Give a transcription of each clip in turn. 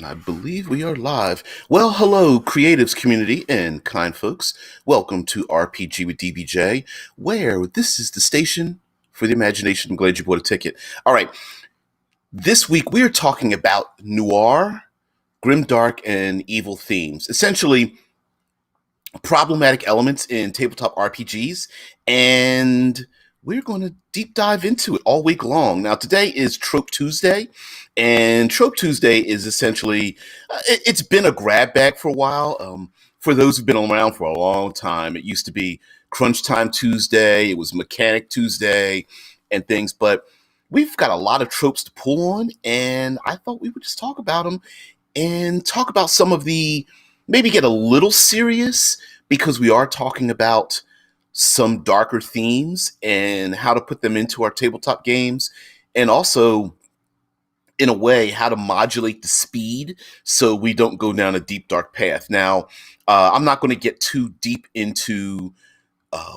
And I believe we are live. Well, hello, creatives community and kind folks. Welcome to RPG with DBJ, where this is the station for the imagination. I'm glad you bought a ticket. All right, this week we are talking about noir, grimdark, and evil themes. Essentially, problematic elements in tabletop RPGs, and we're going to deep dive into it all week long. Now, today is Trope Tuesday, and Trope Tuesday is essentially, it's been a grab bag for a while. For those who've been around for a long time, it used to be Crunch Time Tuesday, it was Mechanic Tuesday, and things, but we've got a lot of tropes to pull on, and I thought we would just talk about them and talk about some of the, maybe get a little serious because we are talking about some darker themes and how to put them into our tabletop games, and also in a way how to modulate the speed so we don't go down a deep dark path. Now, I'm not going to get too deep into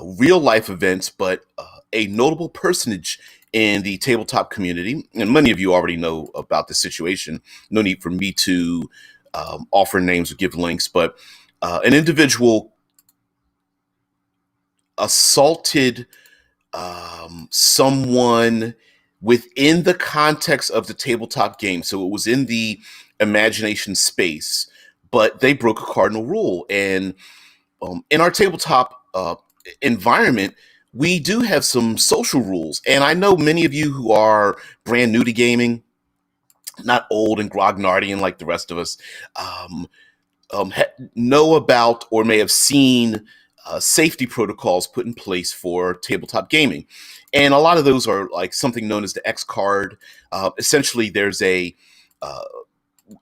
real life events, but a notable personage in the tabletop community, and many of you already know about the situation. No need for me to offer names or give links, but an individual assaulted someone within the context of the tabletop game. So it was in the imagination space, but they broke a cardinal rule. And in our tabletop environment, we do have some social rules. And I know many of you who are brand new to gaming, not old and grognardian like the rest of us, know about or may have seen safety protocols put in place for tabletop gaming. And a lot of those are like something known as the X card. Essentially, there's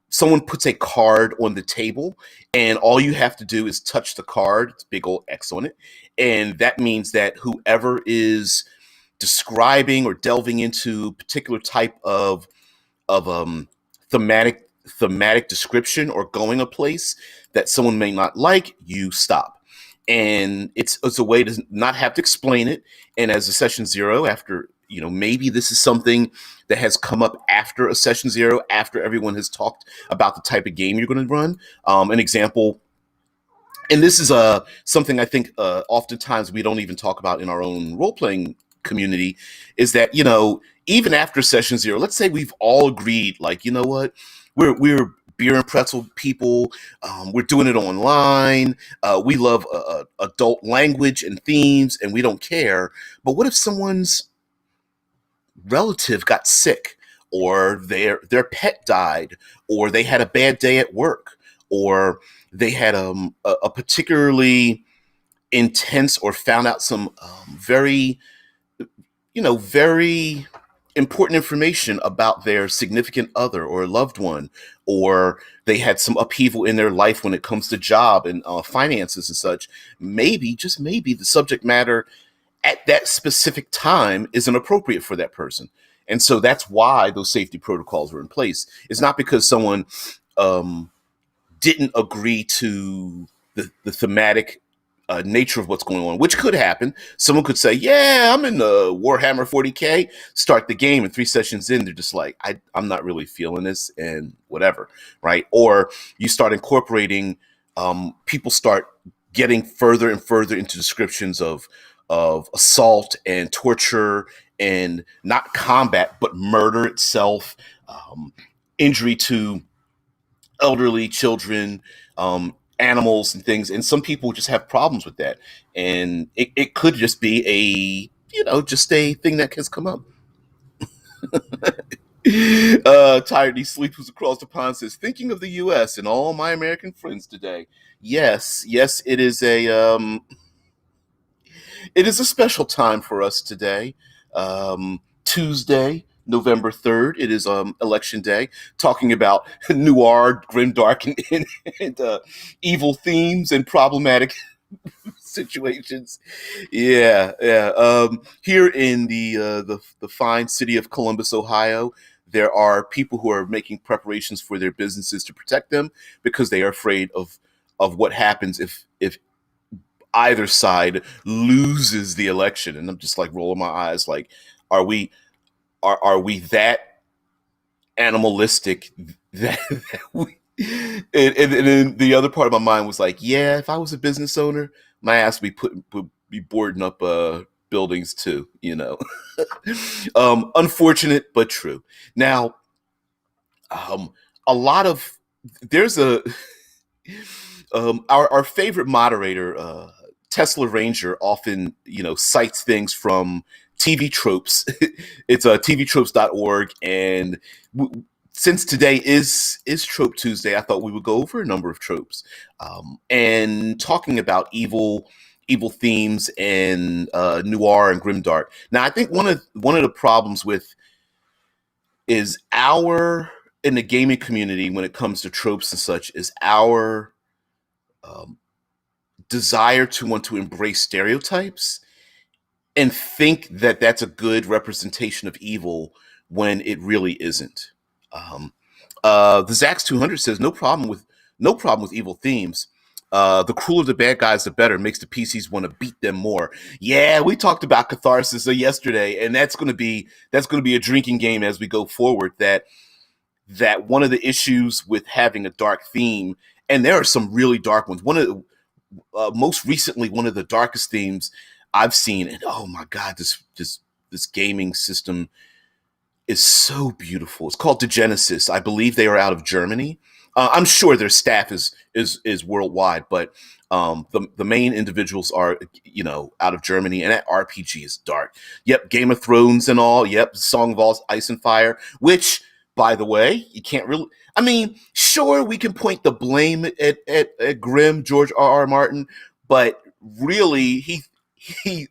someone puts a card on the table, and all you have to do is touch the card. It's a big old X on it. And that means that whoever is describing or delving into a particular type of thematic description or going a place that someone may not like, you stop. And it's a way to not have to explain it. And as a session zero, after, maybe this is something that has come up after a session zero, after everyone has talked about the type of game you're going to run. An example, and this is something I think oftentimes we don't even talk about in our own role-playing community, is that, even after session zero, let's say we've all agreed, like, you know what, we're beer and pretzel people. We're doing it online. We love adult language and themes, and we don't care. But what if someone's relative got sick, or their pet died, or they had a bad day at work, or they had a particularly intense, or found out some very important information about their significant other or loved one, or they had some upheaval in their life when it comes to job and finances and such. Maybe, just maybe, the subject matter at that specific time isn't appropriate for that person. And so that's why those safety protocols were in place. It's not because someone didn't agree to the thematic nature of what's going on, which could happen. Someone could say, yeah, I'm in the Warhammer 40K, start the game, and 3 sessions in, they're just like, I'm not really feeling this, and whatever, right? Or you start incorporating, people start getting further and further into descriptions of assault and torture, and not combat, but murder itself, injury to elderly, children, animals and things. And some people just have problems with that. And it could just be just a thing that has come up. Tired He Sleeps Who's Across the Pond says, thinking of the US and all my American friends today. Yes, it is a special time for us today. Tuesday, November 3rd. It is election day, talking about noir, grimdark, and evil themes and problematic situations. Yeah. Here in the fine city of Columbus, Ohio, there are people who are making preparations for their businesses to protect them because they are afraid of what happens if either side loses the election. And I'm just like rolling my eyes, like, are we that animalistic that, that we, and then the other part of my mind was like, yeah, if I was a business owner, my ass would be boarding up buildings too, you know. Unfortunate but true. Now, um, a lot of there's a our favorite moderator, Tesla Ranger, often cites things from TV tropes. It's tvtropes.org, and since today is Trope Tuesday, I thought we would go over a number of tropes, and talking about evil themes and noir and grimdark. Now, I think one of the problems with is our in the gaming community when it comes to tropes and such is our um, desire to want to embrace stereotypes and think that that's a good representation of evil when it really isn't. Um, the Zax 200 says no problem with evil themes. The crueler the bad guys, the better. Makes the PCs want to beat them more. Yeah, we talked about catharsis yesterday, and that's going to be a drinking game as we go forward. That one of the issues with having a dark theme, and there are some really dark ones. One of the most recently, one of the darkest themes I've seen, and oh my god, this gaming system is so beautiful. It's called Degenesis. I believe they are out of Germany. I'm sure their staff is worldwide, but the main individuals are out of Germany, and that RPG is dark. Yep, Game of Thrones and all. Yep, Song of Ice and Fire, which, by the way, you can't really. I mean, sure, we can point the blame at Grimm, George R. R. Martin, but really, he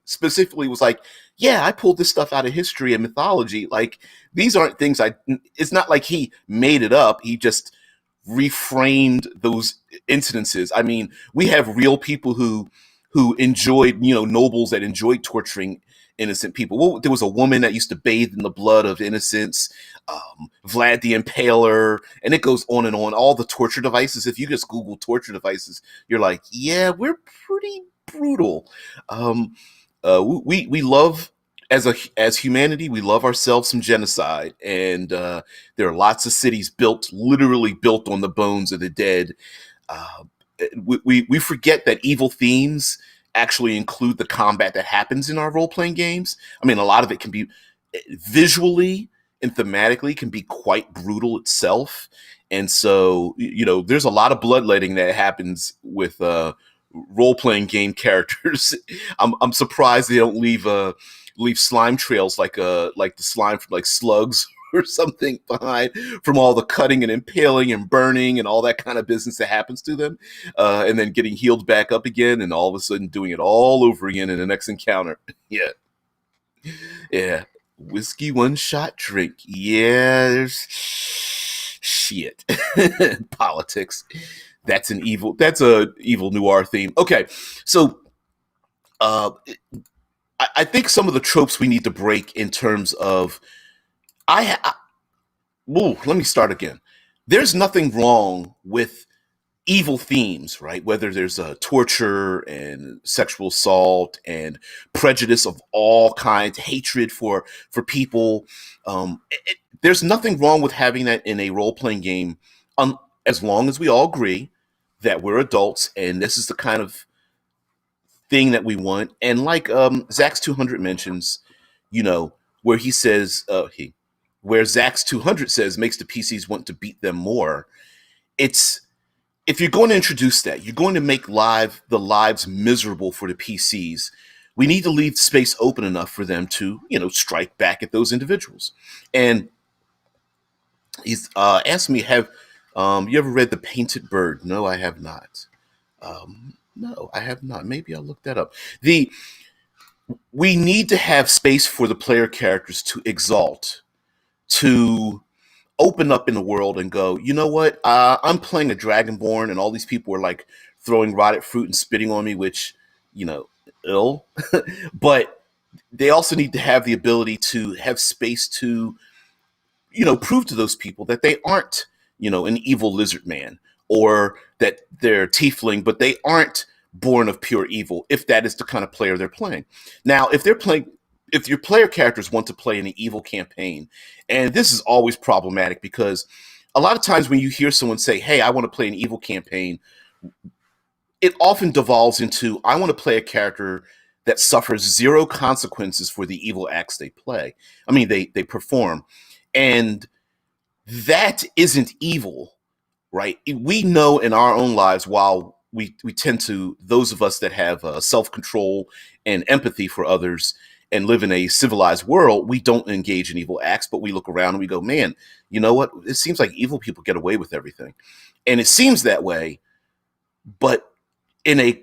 specifically was like, yeah, I pulled this stuff out of history and mythology. Like, these aren't things it's not like he made it up. He just reframed those incidences. I mean, we have real people who enjoyed, nobles that enjoyed torturing innocent people. Well, there was a woman that used to bathe in the blood of innocents, Vlad the Impaler, and it goes on and on. All the torture devices. If you just Google torture devices, you're like, yeah, we're pretty brutal. Um, we love as humanity, we love ourselves some genocide, and there are lots of cities literally built on the bones of the dead. Uh, we forget that evil themes actually include the combat that happens in our role playing games. I mean, a lot of it can be visually and thematically can be quite brutal itself, and so there's a lot of bloodletting that happens with role playing game characters. I'm surprised they don't leave slime trails like the slime from like slugs or something behind from all the cutting and impaling and burning and all that kind of business that happens to them, and then getting healed back up again and all of a sudden doing it all over again in the next encounter. Yeah, yeah. Whiskey one shot drink. Yeah, there's shit. Politics. That's a evil noir theme. Okay, so uh, I think some of the tropes we need to break in terms of let me start again. There's nothing wrong with evil themes, right? Whether there's torture and sexual assault and prejudice of all kinds, hatred for people. There's nothing wrong with having that in a role playing game, as long as we all agree that we're adults and this is the kind of thing that we want. And like Zax 200 mentions, where he says where Zax 200 says makes the PCs want to beat them more. It's if you're going to introduce that, you're going to make the lives miserable for the PCs. We need to leave space open enough for them to, strike back at those individuals. And he's asked me, have you ever read The Painted Bird? No, I have not. No, I have not. Maybe I'll look that up. We need to have space for the player characters to exalt, to open up in the world and go, you know what? I'm playing a Dragonborn, and all these people are like throwing rotted fruit and spitting on me, which, ill. But they also need to have the ability to have space to, prove to those people that they aren't, an evil lizard man, or that they're tiefling, but they aren't born of pure evil, if that is the kind of player they're playing. Now, if they're playing if your player characters want to play in an evil campaign, and this is always problematic because a lot of times when you hear someone say, "Hey, I want to play an evil campaign," it often devolves into, "I want to play a character that suffers zero consequences for the evil acts they play." I mean, they perform, and that isn't evil, right? We know in our own lives, while we tend to, those of us that have self-control and empathy for others and live in a civilized world, we don't engage in evil acts, but we look around and we go, man, you know what? It seems like evil people get away with everything. And it seems that way, but in a,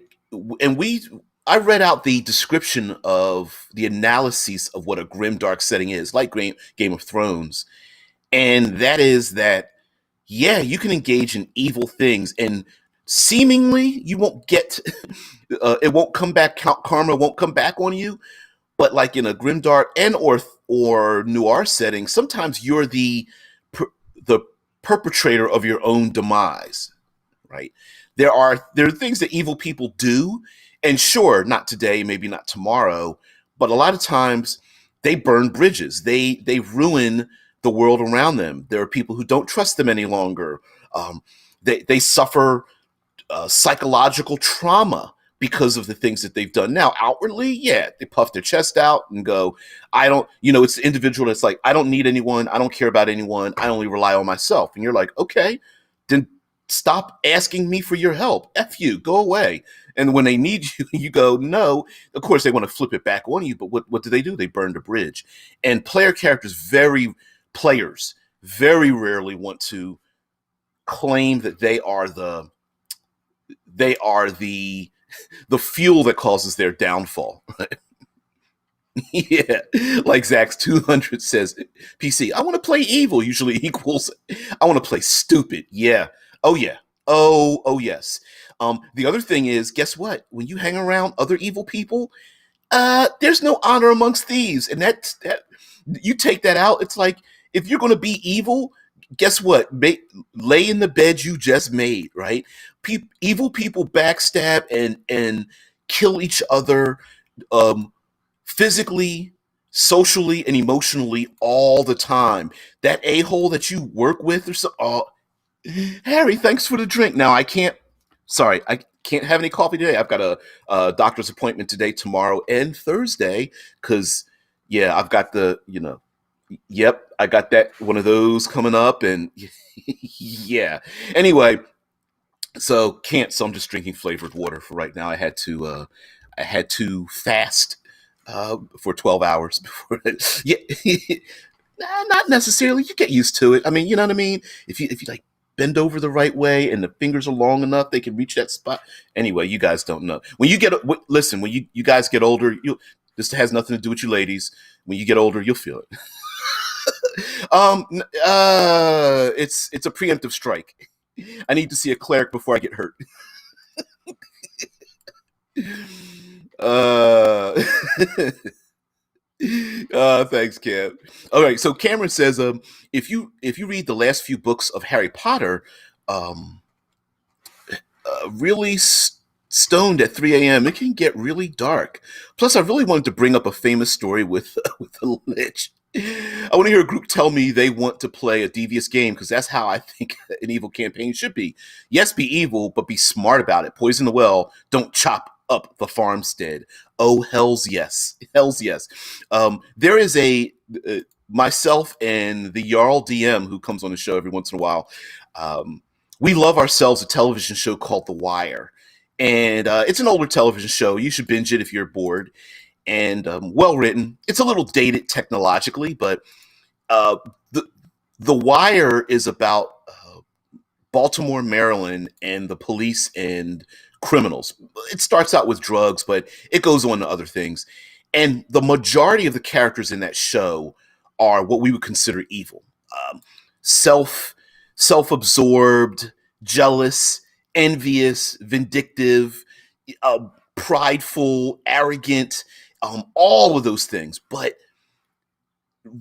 and we, I read out the description of the analyses of what a grimdark setting is, like Game of Thrones. And that is that, yeah, you can engage in evil things, and seemingly you won't get, it won't come back, karma won't come back on you. But like in a grimdark and or noir setting, sometimes you're the perpetrator of your own demise, right? There are things that evil people do, and sure, not today, maybe not tomorrow, but a lot of times they burn bridges. They ruin the world around them. There are people who don't trust them any longer. Um, they suffer psychological trauma because of the things that they've done. Now, outwardly, yeah, they puff their chest out and go, I don't, it's the individual that's like, I don't need anyone. I don't care about anyone. I only rely on myself. And you're like, okay, then stop asking me for your help. F you, go away. And when they need you, you go, no. Of course, they want to flip it back on you, but what do? They burn the bridge. And players very rarely want to claim that they are the fuel that causes their downfall. Yeah, like Zach's 200 says, PC, I want to play evil usually equals I want to play stupid. Yeah. Oh yeah. Oh yes. The other thing is, guess what? When you hang around other evil people, there's no honor amongst thieves, and that you take that out. It's like, if you're going to be evil, guess what? Lay in the bed you just made, right? Evil people backstab and kill each other, um, physically, socially, and emotionally all the time. That a-hole that you work with or so. Oh, Harry, thanks for the drink. Now I can't. Sorry, I can't have any coffee today. I've got a doctor's appointment today, tomorrow, and Thursday. Because yeah, I've got Yep, I got that one of those coming up, and yeah. Anyway, so can't. So I'm just drinking flavored water for right now. I had to fast for 12 hours before. Yeah, nah, not necessarily. You get used to it. I mean, you know what I mean. If you like bend over the right way and the fingers are long enough, they can reach that spot. Anyway, you guys don't know. When you get listen, when you guys get older, this has nothing to do with you ladies. When you get older, you'll feel it. It's a preemptive strike. I need to see a cleric before I get hurt. uh Thanks, Cam. All right, so Cameron says, if you read the last few books of Harry Potter, um, really stoned at 3 a.m., it can get really dark. Plus, I really wanted to bring up a famous story with with the Lich. I want to hear a group tell me they want to play a devious game, because that's how I think an evil campaign should be. Yes, be evil, but be smart about it. Poison the well. Don't chop up the farmstead. Oh, hells yes. Hells yes. There is myself and the Jarl DM, who comes on the show every once in a while. We love ourselves a television show called The Wire. And it's an older television show. You should binge it if you're bored. And well written. It's a little dated technologically, but uh, the the Wire is about Baltimore, Maryland, and the police and criminals. It starts out with drugs, but it goes on to other things. And the majority of the characters in that show are what we would consider evil, um, self self-absorbed, jealous, envious, vindictive, uh, prideful, arrogant, all of those things. But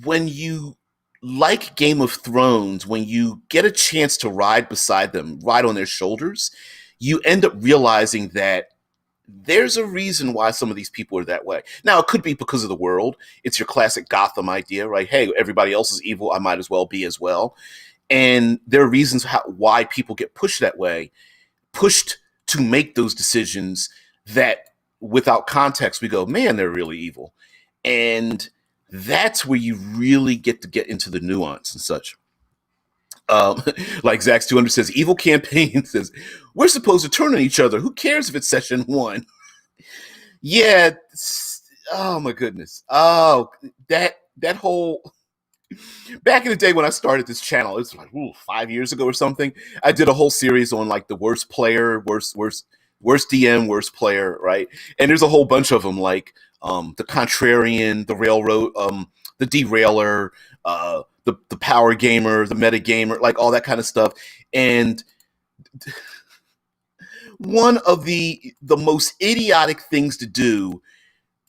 when you like Game of Thrones, when you get a chance to ride beside them, ride on their shoulders, you end up realizing that there's a reason why some of these people are that way. Now, it could be because of the world. It's your classic Gotham idea, right? Hey, everybody else is evil. I might as well be as well. And there are reasons why people get pushed that way, pushed to make those decisions that without context, we go, man, they're really evil. And that's where you really get to get into the nuance and such. Like Zax 200 says, evil campaign says, we're supposed to turn on each other. Who cares if it's session 1? Yeah. Oh my goodness. Oh, that whole back in the day when I started this channel, it's like 5 years ago or something. I did a whole series on like the worst player, worst DM, worst player, right? And there's a whole bunch of them, like the contrarian, the railroad, the derailer, the power gamer, the meta gamer, like all that kind of stuff. And one of the most idiotic things to do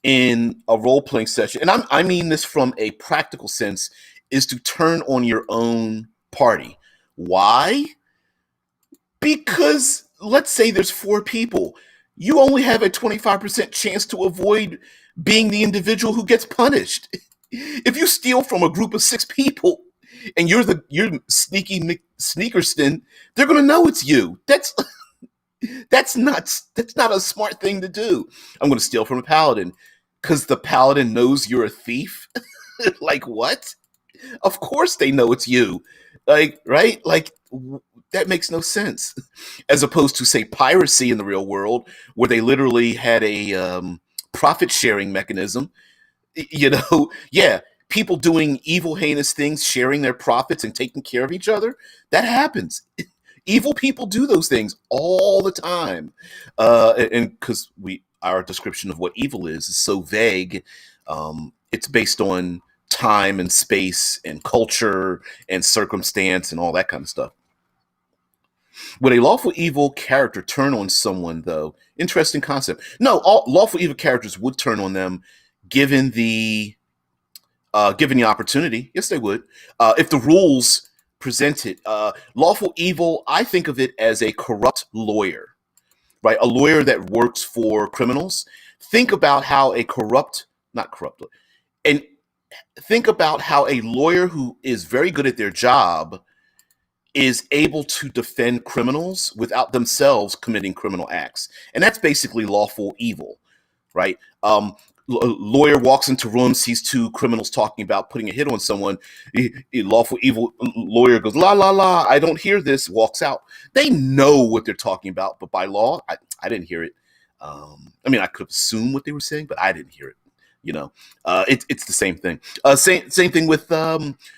in a role-playing session, and I mean this from a practical sense, is to turn on your own party. Why? Because let's say there's 4 people. You only have a 25% chance to avoid being the individual who gets punished. If you steal from a group of 6 people and you're sneaky Sneakerston, they're going to know it's you. That's not a smart thing to do. I'm going to steal from a paladin because the paladin knows you're a thief. Like, what? Of course they know it's you. Like, right? Like, that makes no sense. As opposed to, say, piracy in the real world, where they literally had a profit sharing mechanism. Yeah, people doing evil, heinous things, sharing their profits and taking care of each other. That happens. Evil people do those things all the time, and because our description of what evil is so vague, it's based on time and space and culture and circumstance and all that kind of stuff. Would a lawful evil character turn on someone, though? Interesting concept. No, all lawful evil characters would turn on them, given the opportunity. Yes, they would. If the rules presented lawful evil, I think of it as a corrupt lawyer, right? A lawyer that works for criminals. Think about how not corrupt, and think about how a lawyer who is very good at their job is able to defend criminals without themselves committing criminal acts. And that's basically lawful evil, right? Lawyer walks into room, sees 2 criminals talking about putting a hit on someone. Lawful evil lawyer goes, la, la, la, I don't hear this, walks out. They know what they're talking about, but by law, I didn't hear it. I mean, I could assume what they were saying, but I didn't hear it. It's the same thing. Same thing with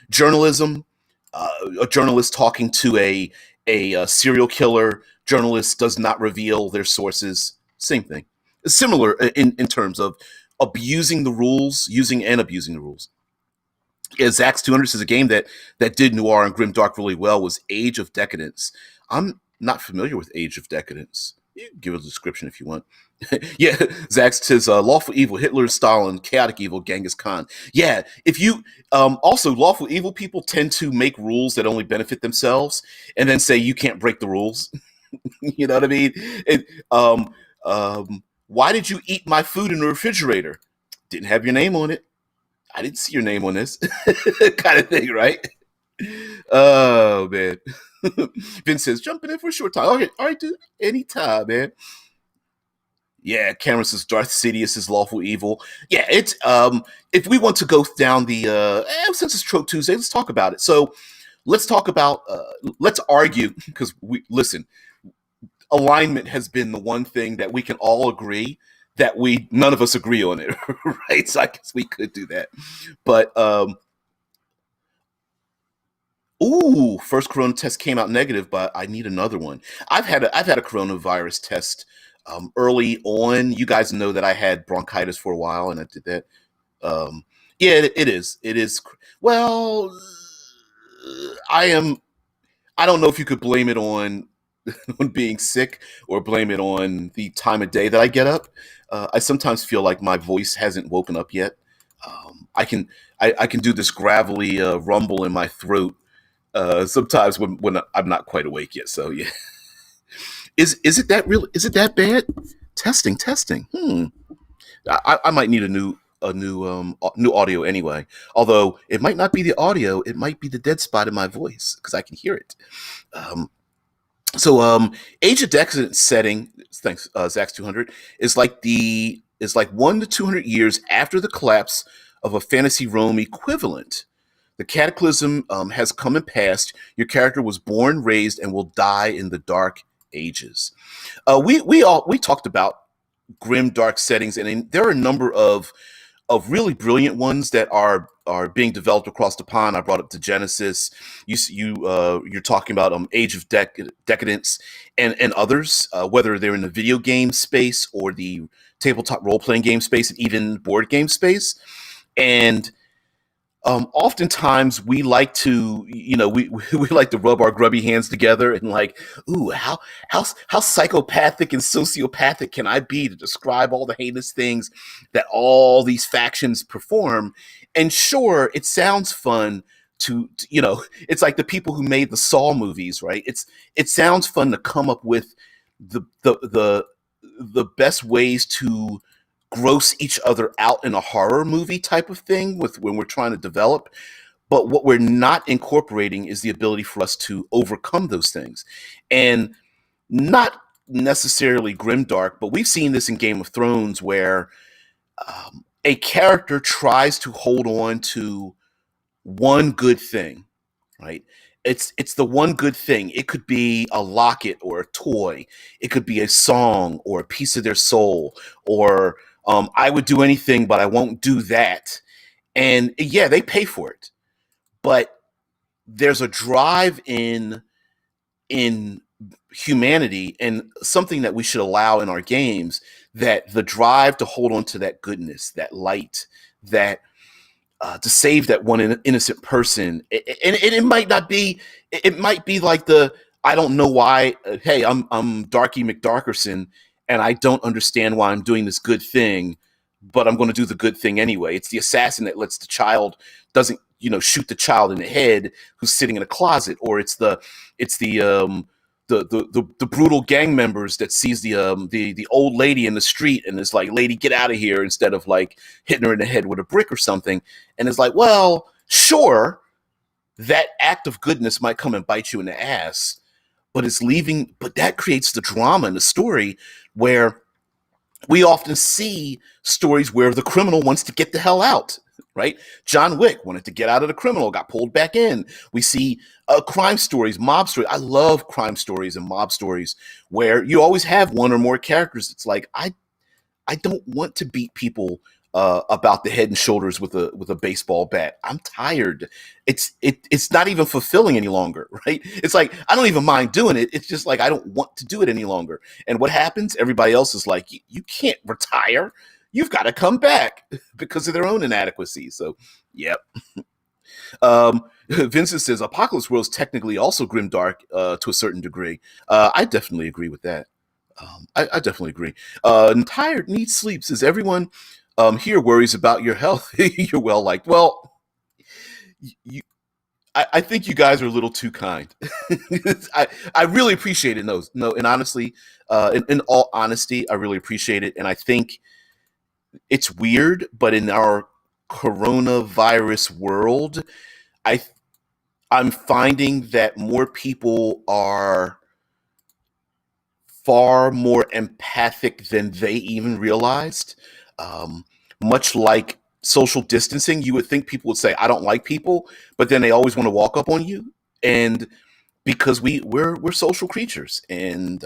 journalism. A journalist talking to a serial killer. Journalist does not reveal their sources. Same thing. Similar in terms of abusing the rules, using and abusing the rules. Zax 200 says a game that did Noir and Grimdark really well was Age of Decadence. I'm not familiar with Age of Decadence. You can give a description if you want. Yeah, Zax says lawful evil, Hitler, Stalin, chaotic evil, Genghis Khan. Yeah, if you also lawful evil people tend to make rules that only benefit themselves, and then say you can't break the rules. You know what I mean? Why did you eat my food in the refrigerator? Didn't have your name on it. I didn't see your name on this. Kind of thing, right? Oh man. Vince says jumping in for a short time. Okay, all right, dude. Anytime, man. Yeah, Cameron says Darth Sidious is lawful evil. Yeah, it's if we want to go down the since it's Trope Tuesday, let's talk about it. So let's talk about let's argue, because listen, alignment has been the one thing that we can all agree that none of us agree on it, right? So I guess we could do that. But first corona test came out negative, but I need another one. I've had a coronavirus test early on. You guys know that I had bronchitis for a while, and I did that. Yeah, it is. Well, I don't know if you could blame it on being sick or blame it on the time of day that I get up. I sometimes feel like my voice hasn't woken up yet. I can do this gravelly rumble in my throat sometimes when I'm not quite awake yet. So yeah, is it that real? Is it that bad? Testing, testing. I might need new audio anyway. Although it might not be the audio, it might be the dead spot in my voice because I can hear it. Um, so age of decadence setting, thanks Zax 200, is like 1 to 200 years after the collapse of a fantasy Rome equivalent. The cataclysm has come and passed. Your character was born, raised, and will die in the dark ages. We talked about grim dark settings, and there are a number of really brilliant ones that are being developed across the pond. I brought up the Genesis. You're talking about Age of Decadence and others, whether they're in the video game space or the tabletop role playing game space, and even board game space. And oftentimes we like to, we like to rub our grubby hands together and like, ooh, how psychopathic and sociopathic can I be to describe all the heinous things that all these factions perform? And sure, it sounds fun it's like the people who made the Saw movies, right? It sounds fun to come up with the best ways to gross each other out in a horror movie type of thing when we're trying to develop. But what we're not incorporating is the ability for us to overcome those things. And not necessarily grimdark, but we've seen this in Game of Thrones where a character tries to hold on to one good thing, right? It's the one good thing. It could be a locket or a toy. It could be a song or a piece of their soul, or I would do anything, but I won't do that. And yeah, they pay for it. But there's a drive in humanity, and something that we should allow in our games, that the drive to hold on to that goodness, that light, that to save that one innocent person. And it might not be, it might be like I don't know why, hey, I'm Darky McDarkerson, and I don't understand why I'm doing this good thing, but I'm going to do the good thing anyway. It's the assassin that lets the child, doesn't, shoot the child in the head who's sitting in a closet, or it's the brutal gang members that sees the old lady in the street and is like, lady, get out of here, instead of like hitting her in the head with a brick or something. And it's like, well, sure, that act of goodness might come and bite you in the ass, but that creates the drama in the story, where we often see stories where the criminal wants to get the hell out, right? John Wick wanted to get out of the criminal, got pulled back in. We see crime stories, mob stories. I love crime stories and mob stories where you always have one or more characters. It's like, I don't want to beat people about the head and shoulders with a baseball bat. I'm tired. It's not even fulfilling any longer, right? It's like, I don't even mind doing it. It's just like, I don't want to do it any longer. And what happens? Everybody else is like, you can't retire. You've got to come back because of their own inadequacy. So, yep. Vincent says Apocalypse World is technically also grimdark to a certain degree. I definitely agree with that. I definitely agree. Tired, needs sleep, says everyone here worries about your health. You're well liked. Well, I think you guys are a little too kind. I really appreciate it. No, and honestly, in all honesty, I really appreciate it. And I think it's weird, but in our coronavirus world, I'm finding that more people are far more empathic than they even realized. Much like social distancing, you would think people would say, I don't like people, but then they always want to walk up on you. And because we're social creatures, and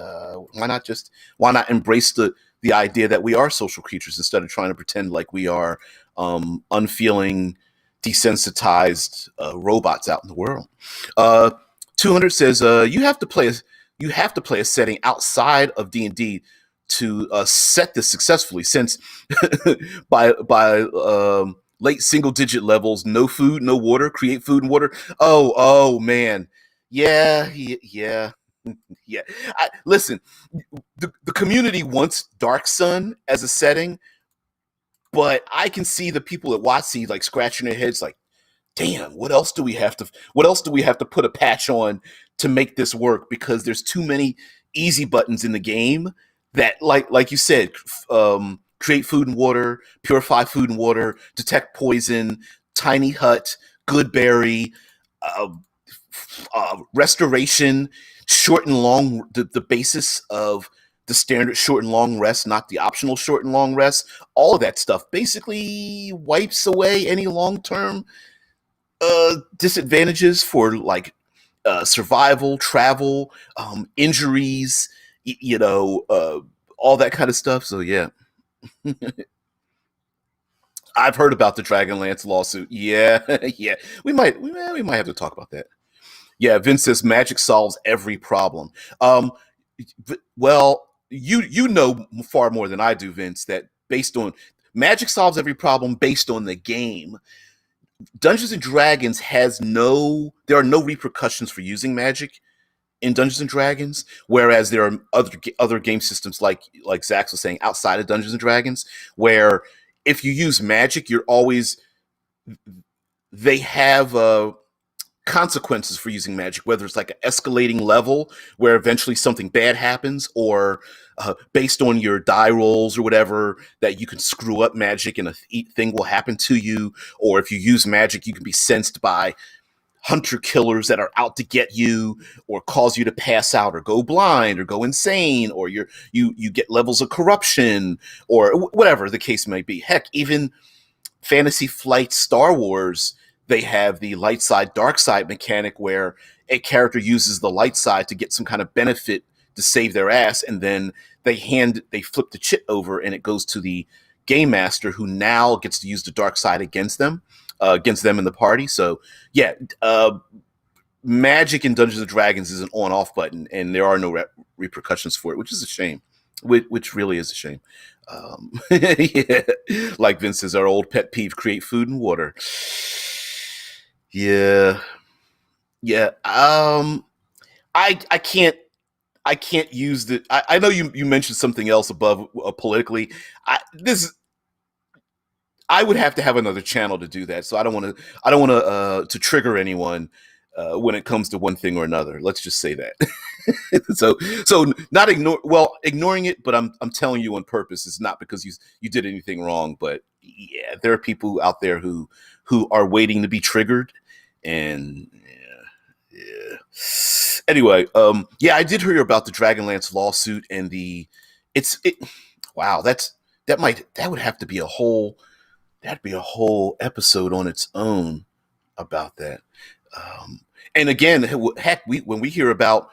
why not embrace the idea that we are social creatures instead of trying to pretend like we are unfeeling, desensitized robots out in the world. 200 says you have to play a setting outside of D&D to set this successfully, since by late single digit levels, no food, no water, create food and water. Oh man, yeah. Listen, the community wants Dark Sun as a setting, but I can see the people at WotC like scratching their heads like, damn, what else do we have to put a patch on to make this work? Because there's too many easy buttons in the game that, like you said, create food and water, purify food and water, detect poison, tiny hut, good berry, uh, restoration, short and long, the basis of the standard short and long rest, not the optional short and long rest. All of that stuff basically wipes away any long term disadvantages for like survival, travel, injuries, all that kind of stuff. So yeah, I've heard about the Dragonlance lawsuit. Yeah, yeah, we might have to talk about that. Yeah, Vince says magic solves every problem. Um, well, you know far more than I do, Vince. That based on magic solves every problem based on the game. Dungeons and Dragons has no there are no repercussions for using magic in Dungeons and Dragons, whereas there are other game systems like Zach was saying outside of Dungeons and Dragons, where if you use magic, you're always they have consequences for using magic, whether it's like an escalating level where eventually something bad happens, or based on your die rolls or whatever, that you can screw up magic and a thing will happen to you, or if you use magic, you can be sensed by hunter killers that are out to get you or cause you to pass out or go blind or go insane, or you get levels of corruption or whatever the case may be. Heck, even Fantasy Flight Star Wars, they have the light side dark side mechanic where a character uses the light side to get some kind of benefit to save their ass, and then they flip the chit over and it goes to the game master, who now gets to use the dark side against them in the party. So yeah, magic in Dungeons and Dragons is an on-off button, and there are no repercussions for it, which is a shame. Which really is a shame. Yeah, like Vince says, our old pet peeve: create food and water. Yeah, yeah. I can't use the. I know you mentioned something else above politically. This I would have to have another channel to do that. So I don't want to trigger anyone when it comes to one thing or another. Let's just say that. so not ignoring it, but I'm telling you on purpose. It's not because you did anything wrong, but yeah, there are people out there who are waiting to be triggered, and yeah. Anyway, yeah, I did hear about the Dragonlance lawsuit and wow, that would have to be a whole that'd be a whole episode on its own about that. Um, and again, heck, when we hear about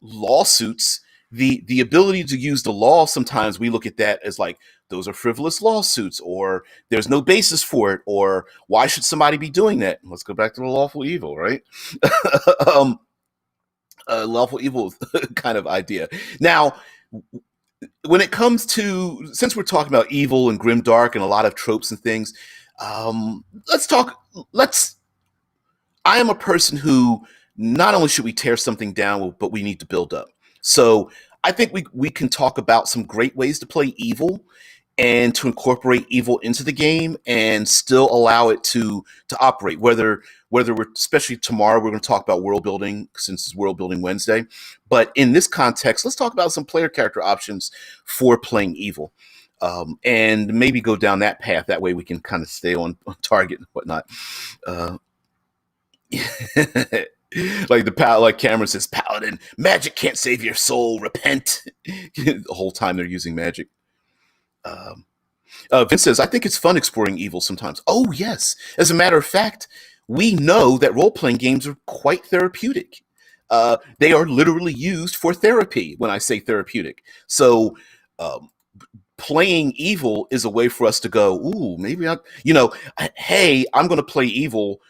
lawsuits, the ability to use the law, sometimes we look at that as like those are frivolous lawsuits, or there's no basis for it, or why should somebody be doing that? Let's go back to the lawful evil, right? um, Lawful evil kind of idea. Now, when it comes to, since we're talking about evil and grimdark and a lot of tropes and things, let's talk. I am a person who not only should we tear something down, but we need to build up. So I think we can talk about some great ways to play evil and to incorporate evil into the game and still allow it to operate. Whether we're, especially tomorrow, we're going to talk about world building since it's World Building Wednesday. But in this context, let's talk about some player character options for playing evil. And maybe go down that path. That way we can kind of stay on target and whatnot. Like Cameron says, Paladin, magic can't save your soul. Repent. The whole time they're using magic. Vince says, I think it's fun exploring evil sometimes. Oh, yes. As a matter of fact, we know that role playing games are quite therapeutic. They are literally used for therapy when I say therapeutic. So, playing evil is a way for us to go, ooh, maybe hey, I'm going to play evil,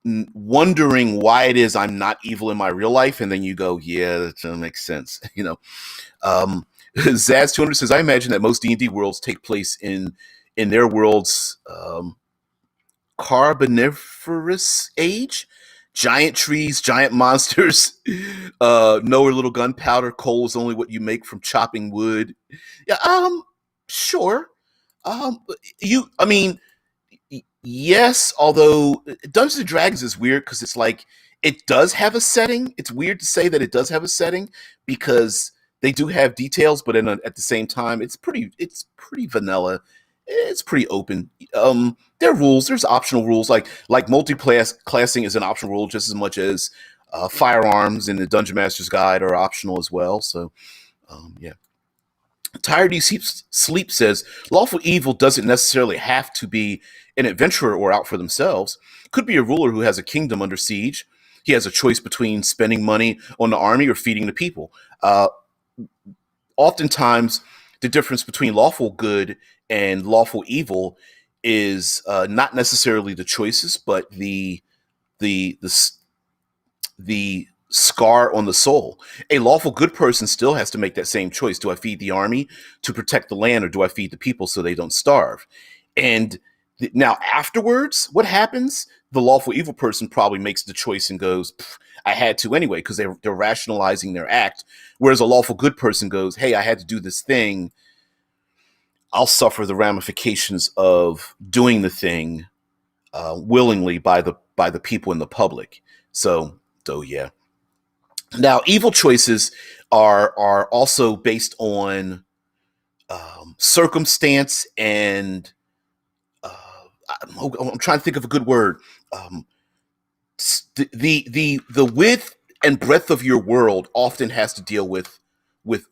wondering why it is I'm not evil in my real life. And then you go, yeah, that makes sense. Zaz 200 says, I imagine that most D&D worlds take place in their world's Carboniferous age. Giant trees, giant monsters, no or little gunpowder. Coal is only what you make from chopping wood. Yeah, sure. I mean, yes, although Dungeons and Dragons is weird because it's like it does have a setting. It's weird to say that it does have a setting because They do have details, but at the same time, it's pretty vanilla. It's pretty open. There are rules. There's optional rules, like multi-classing is an optional rule just as much as firearms in the Dungeon Master's Guide are optional as well. So, yeah. Tired Sleep says lawful evil doesn't necessarily have to be an adventurer or out for themselves. Could be a ruler who has a kingdom under siege. He has a choice between spending money on the army or feeding the people. Oftentimes, the difference between lawful good and lawful evil is not necessarily the choices, but the the scar on the soul. A lawful good person still has to make that same choice. Do I feed the army to protect the land, or do I feed the people so they don't starve? And now afterwards, what happens? The lawful evil person probably makes the choice and goes, I had to anyway, because they're rationalizing their act. Whereas a lawful good person goes, hey, I had to do this thing. I'll suffer the ramifications of doing the thing willingly by the people in the public. So yeah. Now, evil choices are also based on circumstance and I'm trying to think of a good word. The width and breadth of your world often has to deal with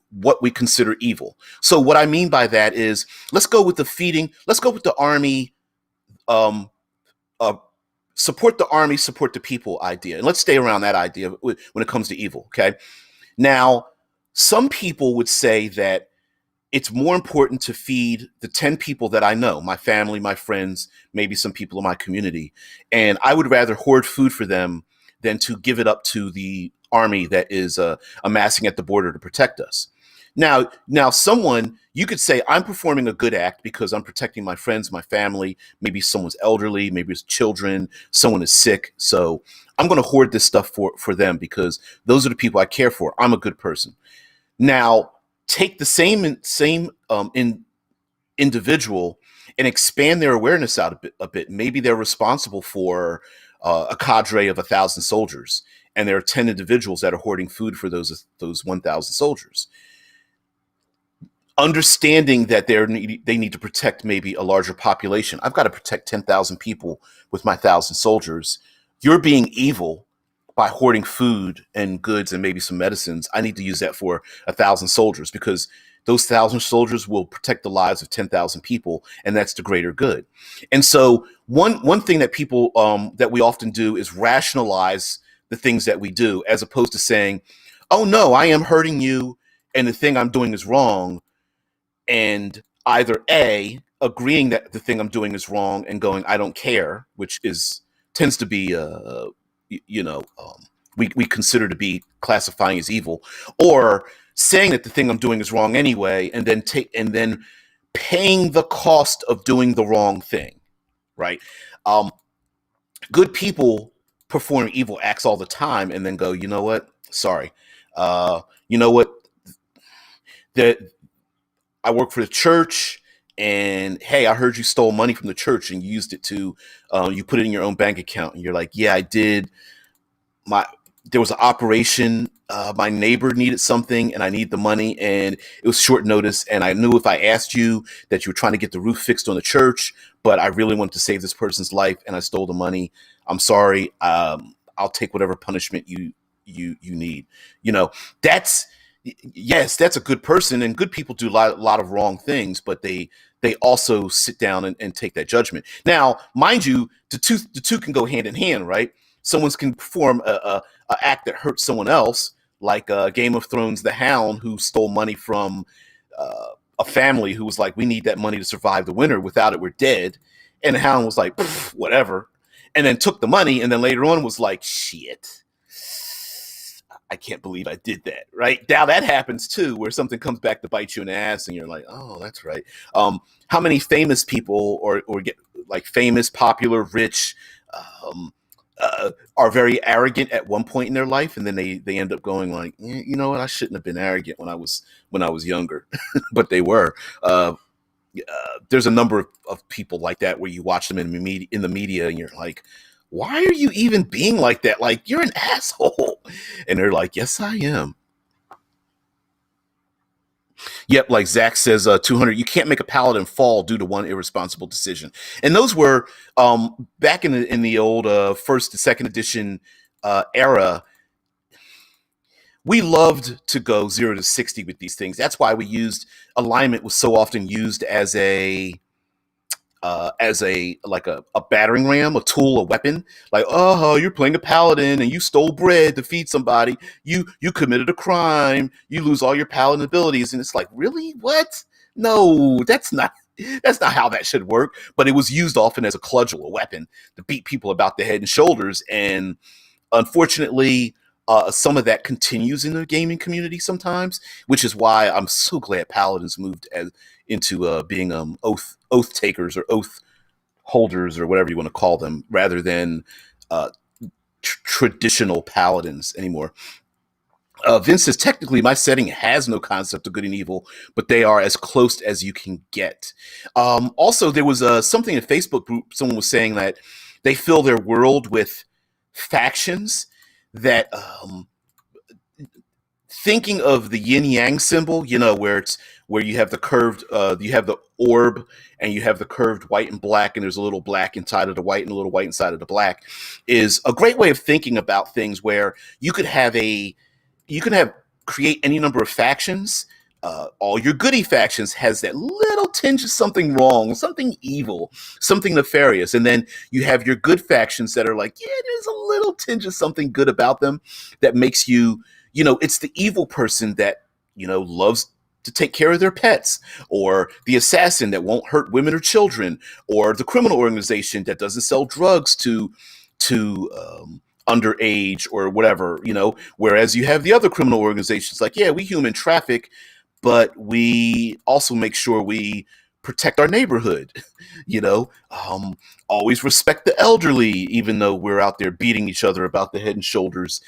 what we consider evil. So what I mean by that is, let's go with the army, support the army, support the people idea. And let's stay around that idea when it comes to evil, okay? Now, some people would say that it's more important to feed the 10 people that I know, my family, my friends, maybe some people in my community. And I would rather hoard food for them than to give it up to the army that is amassing at the border to protect us. Now, you could say, I'm performing a good act because I'm protecting my friends, my family, maybe someone's elderly, maybe it's children, someone is sick. So I'm going to hoard this stuff for them because those are the people I care for. I'm a good person. Now, take the same individual and expand their awareness out a bit. Maybe they're responsible for a cadre of 1,000 soldiers, and there are 10 individuals that are hoarding food for those 1,000 soldiers. Understanding that they need to protect maybe a larger population. I've got to protect 10,000 people with my 1,000 soldiers. You're being evil by hoarding food and goods and maybe some medicines. I need to use that for 1,000 soldiers because those 1,000 soldiers will protect the lives of 10,000 people, and that's the greater good. And so one thing that people that we often do is rationalize the things that we do, as opposed to saying, oh no, I am hurting you and the thing I'm doing is wrong. And either A, agreeing that the thing I'm doing is wrong and going, I don't care, which tends to be, we consider to be classifying as evil, or saying that the thing I'm doing is wrong anyway, and then paying the cost of doing the wrong thing, right? Good people perform evil acts all the time and then go, you know what? Sorry. You know what? That I work for the church, and hey, I heard you stole money from the church and you used it to, you put it in your own bank account, and you're like, yeah, I did. There was an operation. My neighbor needed something, and I need the money, and it was short notice. And I knew if I asked you that you were trying to get the roof fixed on the church, but I really wanted to save this person's life, and I stole the money. I'm sorry. I'll take whatever punishment you need. That's a good person, and good people do a lot of wrong things, but they also sit down and take that judgment. Now, mind you, the two can go hand in hand, right? Someone can perform a act that hurts someone else, like Game of Thrones, the Hound, who stole money from a family who was like, we need that money to survive the winter. Without it, we're dead. And the Hound was like, whatever. And then took the money, and then later on was like, shit, I can't believe I did that, right? Now that happens too, where something comes back to bite you in the ass, and you're like, oh, that's right. How many famous people or get like famous, popular, rich, are very arrogant at one point in their life, and then they end up going like, you know what, I shouldn't have been arrogant when I was younger, but they were. There's a number of people like that where you watch them in the media, and you're like, why are you even being like that? Like, you're an asshole. And they're like, yes, I am. Yep, like Zach says, 200. You can't make a paladin fall due to one irresponsible decision. And those were back in the old first and second edition era. We loved to go 0 to 60 with these things. That's why we used alignment was so often used as a like a battering ram, a tool, a weapon. Like, oh, you're playing a paladin and you stole bread to feed somebody. You committed a crime. You lose all your paladin abilities, and it's like, really, what? No, that's not how that should work. But it was used often as a cudgel, a weapon to beat people about the head and shoulders. And unfortunately, some of that continues in the gaming community sometimes, which is why I'm so glad paladins moved into being oath takers or oath holders or whatever you want to call them, rather than uh, traditional paladins anymore. Vince says, technically, my setting has no concept of good and evil, but they are as close as you can get. Also, there was something in a Facebook group, someone was saying that they fill their world with factions that thinking of the yin yang symbol, where you have the curved, you have the orb, and you have the curved white and black, and there's a little black inside of the white and a little white inside of the black, is a great way of thinking about things where you can have create any number of factions. All your goody factions has that little tinge of something wrong, something evil, something nefarious. And then you have your good factions that are like, yeah, there's a little tinge of something good about them that makes you, it's the evil person that, loves to take care of their pets, or the assassin that won't hurt women or children, or the criminal organization that doesn't sell drugs to underage or whatever, whereas you have the other criminal organizations like, yeah, we human traffic, but we also make sure we protect our neighborhood, always respect the elderly, even though we're out there beating each other about the head and shoulders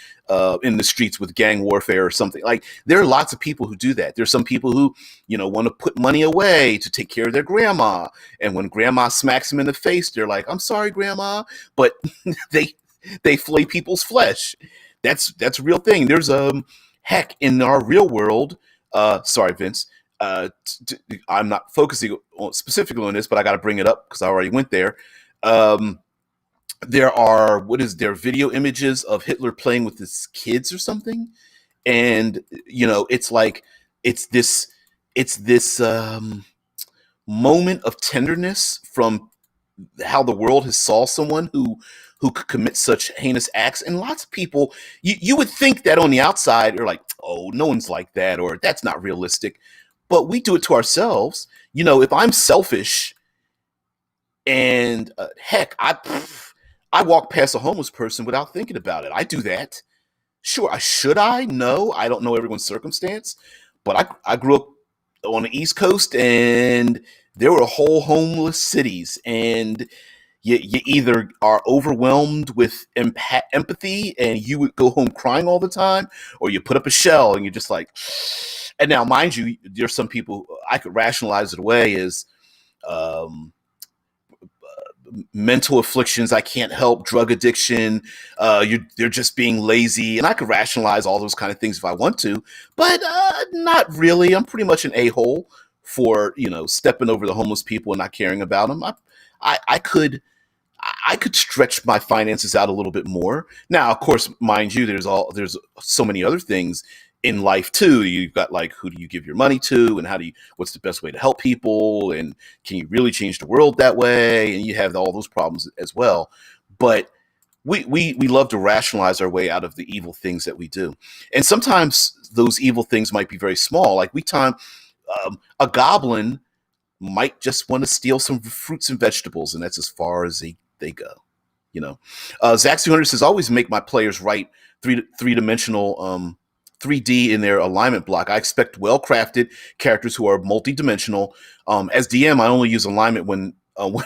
in the streets with gang warfare or something. Like, there are lots of people who do that. There's some people who, want to put money away to take care of their grandma. And when grandma smacks them in the face, they're like, I'm sorry, grandma. But they flay people's flesh. That's a real thing. There's heck, in our real world. Sorry, Vince. I'm not focusing specifically on this, but I got to bring it up because I already went there. There are video images of Hitler playing with his kids or something, and it's like it's this moment of tenderness from how the world has saw someone who could commit such heinous acts. And lots of people, you would think that on the outside, you're like, oh, no one's like that, or that's not realistic. But we do it to ourselves. If I'm selfish and heck, I walk past a homeless person without thinking about it. I do that. Sure, should I? No, I don't know everyone's circumstance, but I grew up on the East Coast, and there were whole homeless cities, and you either are overwhelmed with empathy and you would go home crying all the time, or you put up a shell and you're just like. And now, mind you, there's some people, I could rationalize it away as mental afflictions I can't help, drug addiction, they're just being lazy, and I could rationalize all those kind of things if I want to, but not really. I'm pretty much an a-hole for stepping over the homeless people and not caring about them. I could stretch my finances out a little bit more. Now, of course, mind you, there's so many other things in life too. You've got, like, who do you give your money to, and what's the best way to help people, and can you really change the world that way? And you have all those problems as well. But we love to rationalize our way out of the evil things that we do. And sometimes those evil things might be very small. Like a goblin might just want to steal some fruits and vegetables, and that's as far as they go. Zach 200 says, always make my players write three-dimensional 3D in their alignment block. I expect well-crafted characters who are multi-dimensional. As DM, I only use alignment when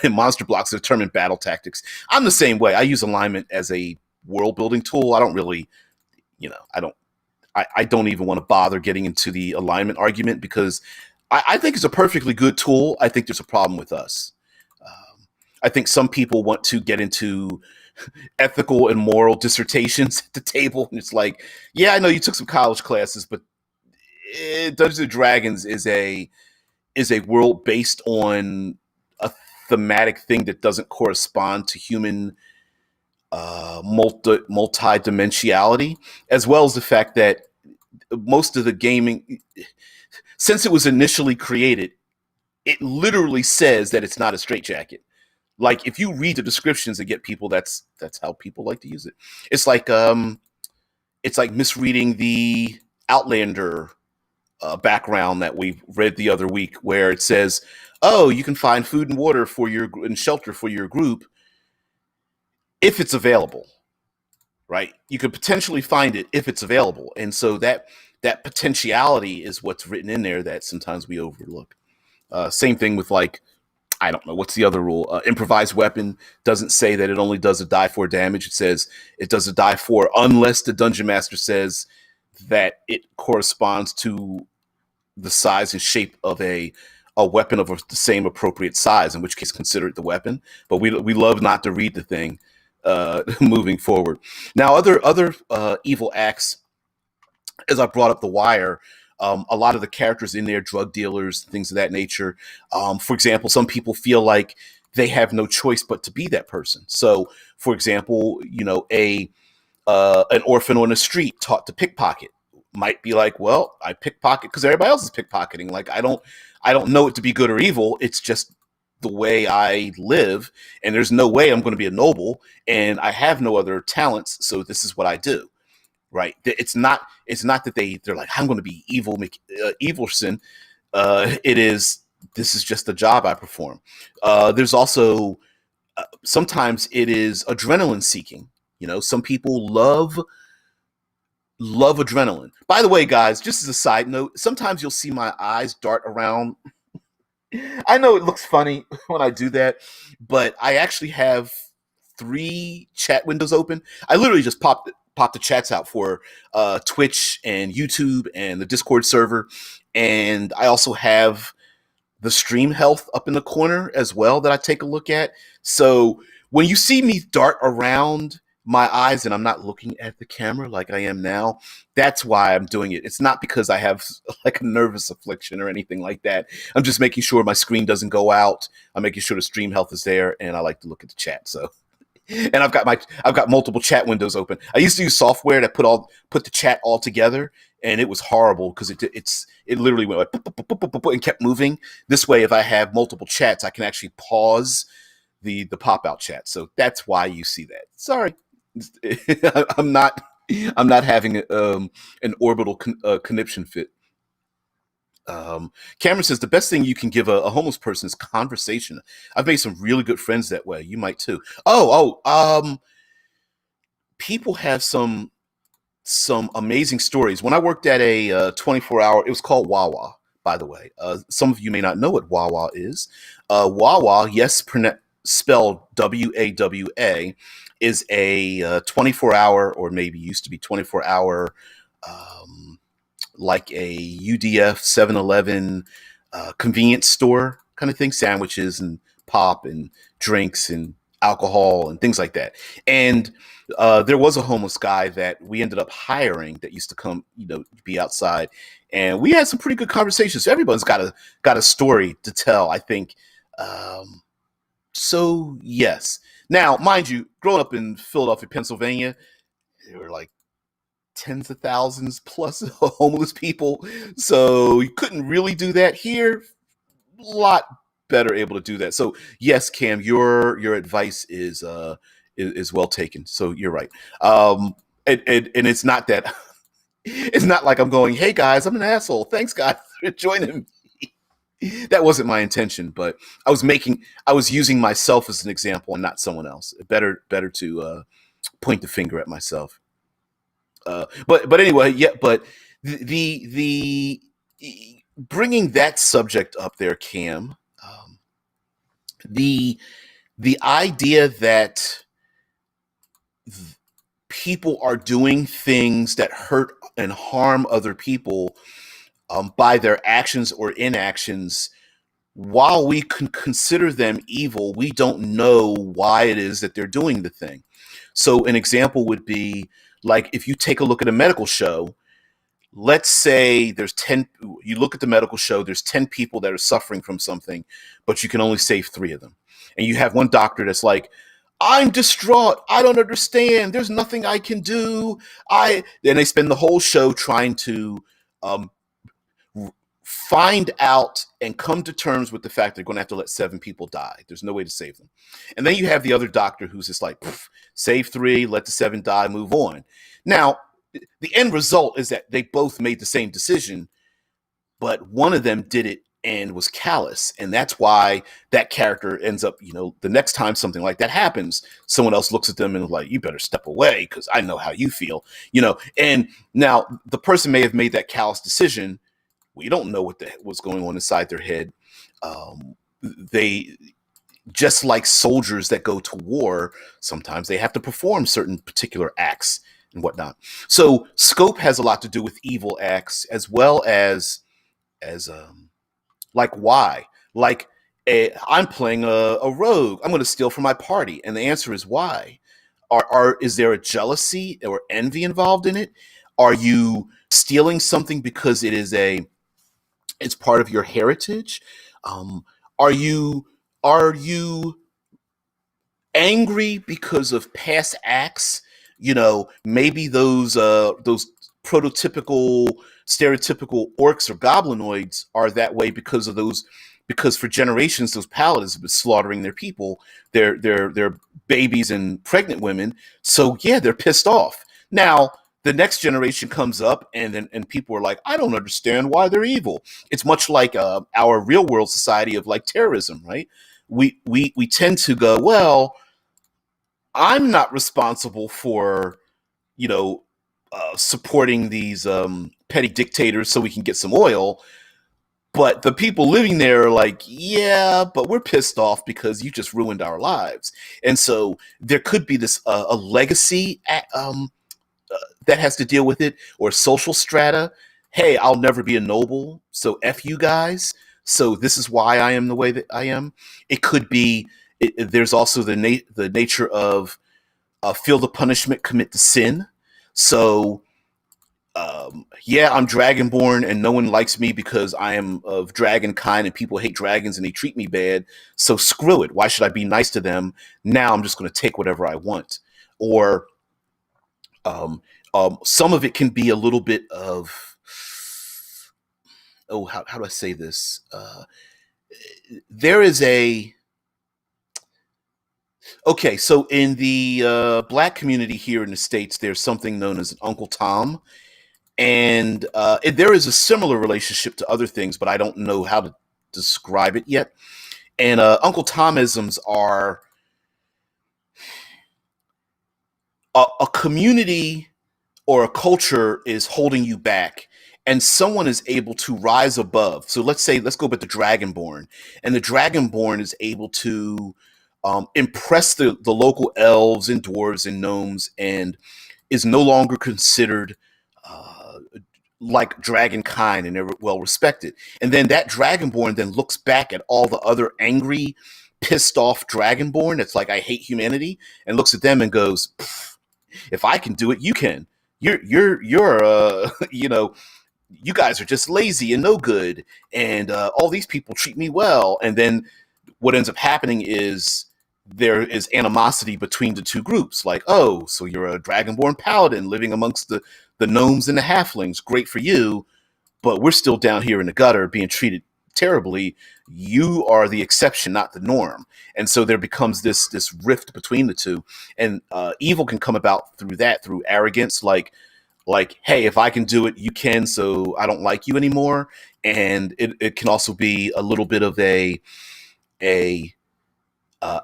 monster blocks determine battle tactics. I'm the same way. I use alignment as a world-building tool. I don't really, I don't even want to bother getting into the alignment argument, because I think it's a perfectly good tool. I think there's a problem with us. I think some people want to get into ethical and moral dissertations at the table, and it's like, yeah, I know you took some college classes, but Dungeons and Dragons is a world based on a thematic thing that doesn't correspond to human multi-dimensionality, as well as the fact that most of the gaming, since it was initially created, it literally says that it's not a straitjacket. Like if you read the descriptions and get people, that's how people like to use it. It's like misreading the Outlander background that we read the other week, where it says, "Oh, you can find food and water and shelter for your group if it's available." Right? You could potentially find it if it's available, and so that potentiality is what's written in there that sometimes we overlook. Same thing with, like, I don't know what's the other rule. Improvised weapon doesn't say that it only does a die 4 damage. It says it does a die 4 unless the dungeon master says that it corresponds to the size and shape of a weapon of the same appropriate size, in which case consider it the weapon. But we love not to read the thing moving forward. Now, other evil acts, as I brought up The Wire, a lot of the characters in there, drug dealers, things of that nature. For example, some people feel like they have no choice but to be that person. So, for example, an orphan on the street taught to pickpocket might be like, well, I pickpocket because everybody else is pickpocketing. Like, I don't know it to be good or evil. It's just the way I live, and there's no way I'm going to be a noble, and I have no other talents, so this is what I do. Right? It's not that they're like, I'm going to be evilson. This is just a job I perform. There's also sometimes it is adrenaline seeking. Some people love adrenaline. By the way, guys, just as a side note, sometimes you'll see my eyes dart around. I know it looks funny when I do that, but I actually have 3 chat windows open. I literally just pop the chats out for Twitch and YouTube and the Discord server, and I also have the stream health up in the corner as well that I take a look at. So when you see me dart around my eyes and I'm not looking at the camera like I am now, that's why I'm doing it. It's not because I have like a nervous affliction or anything like that. I'm just making sure my screen doesn't go out. I'm making sure the stream health is there, and I like to look at the chat. So, and I've got multiple chat windows open. I used to use software that put the chat all together, and it was horrible because it literally went like and kept moving. This way, if I have multiple chats, I can actually pause the pop out chat. So that's why you see that. Sorry. I'm not having an orbital conniption fit. Cameron says the best thing you can give a homeless person is conversation. I've made some really good friends that way. You might too. People have some amazing stories. When I worked at a 24-hour, it was called Wawa, by the way. Some of you may not know what Wawa is. Wawa, yes, spelled WAWA, is a 24-hour, or maybe used to be 24-hour, like a UDF 7-Eleven convenience store kind of thing, sandwiches and pop and drinks and alcohol and things like that. And there was a homeless guy that we ended up hiring that used to come, be outside, and we had some pretty good conversations. So everyone's got a story to tell, I think. So yes. Now, mind you, growing up in Philadelphia, Pennsylvania, there were like tens of thousands plus homeless people. So you couldn't really do that here. A lot better able to do that. So yes, Cam, your advice is well taken. So you're right. And it's not that it's not like I'm going, hey guys, I'm an asshole. Thanks guys for joining me. That wasn't my intention, but I was using myself as an example and not someone else. Better to point the finger at myself. But anyway, yeah. But the bringing that subject up there, Cam, the idea that people are doing things that hurt and harm other people by their actions or inactions, while we can consider them evil, we don't know why it is that they're doing the thing. So an example would be, like, if you take a look at a medical show, let's say there's 10, you look at the medical show, there's 10 people that are suffering from something, but you can only save 3 of them. And you have one doctor that's like, I'm distraught. I don't understand. There's nothing I can do. Then they spend the whole show trying to um, find out and come to terms with the fact they're going to have to let 7 people die. There's no way to save them. And then you have the other doctor who's just like, save 3, let the 7 die, move on. Now, the end result is that they both made the same decision, but one of them did it and was callous. And that's why that character ends up, the next time something like that happens, someone else looks at them and is like, you better step away because I know how you feel, And now the person may have made that callous decision. We don't know what's going on inside their head. They, just like soldiers that go to war, sometimes they have to perform certain particular acts and whatnot. So scope has a lot to do with evil acts as well as like why. Like I'm playing a rogue. I'm going to steal from my party, and the answer is why. Is there a jealousy or envy involved in it? Are you stealing something because it's part of your heritage? Are you angry because of past acts? Maybe those prototypical, stereotypical orcs or goblinoids are that way because for generations those paladins have been slaughtering their people, their babies and pregnant women. So yeah, they're pissed off. Now the next generation comes up and people are like, I don't understand why they're evil. It's much like our real world society of like terrorism, right? We tend to go, well, I'm not responsible for, supporting these petty dictators so we can get some oil. But the people living there are like, yeah, but we're pissed off because you just ruined our lives. And so there could be this a legacy that has to deal with it, or social strata. Hey, I'll never be a noble, so F you guys. So this is why I am the way that I am. It could be, there's also the nature of feel the punishment, commit the sin. So yeah, I'm dragonborn and no one likes me because I am of dragon kind and people hate dragons and they treat me bad. So screw it. Why should I be nice to them? Now I'm just going to take whatever I want. Or some of it can be a little bit of, how do I say this? There is okay, so in the Black community here in the States, there's something known as an Uncle Tom. And there is a similar relationship to other things, but I don't know how to describe it yet. And Uncle Tomisms are a community or a culture is holding you back, and someone is able to rise above. So let's go with the Dragonborn, and the Dragonborn is able to impress the local elves and dwarves and gnomes, and is no longer considered like dragon kind and they're well respected. And then that Dragonborn then looks back at all the other angry, pissed off Dragonborn that's like, I hate humanity, and looks at them and goes, if I can do it, you can. You're you guys are just lazy and no good, and all these people treat me well. And then what ends up happening is there is animosity between the two groups. Like, oh, so you're a Dragonborn paladin living amongst the gnomes and the halflings. Great for you, but we're still down here in the gutter being treated terribly. You are the exception, not the norm. And so there becomes this rift between the two. And evil can come about through arrogance, like, hey, if I can do it, you can, so I don't like you anymore. And it can also be a little bit of a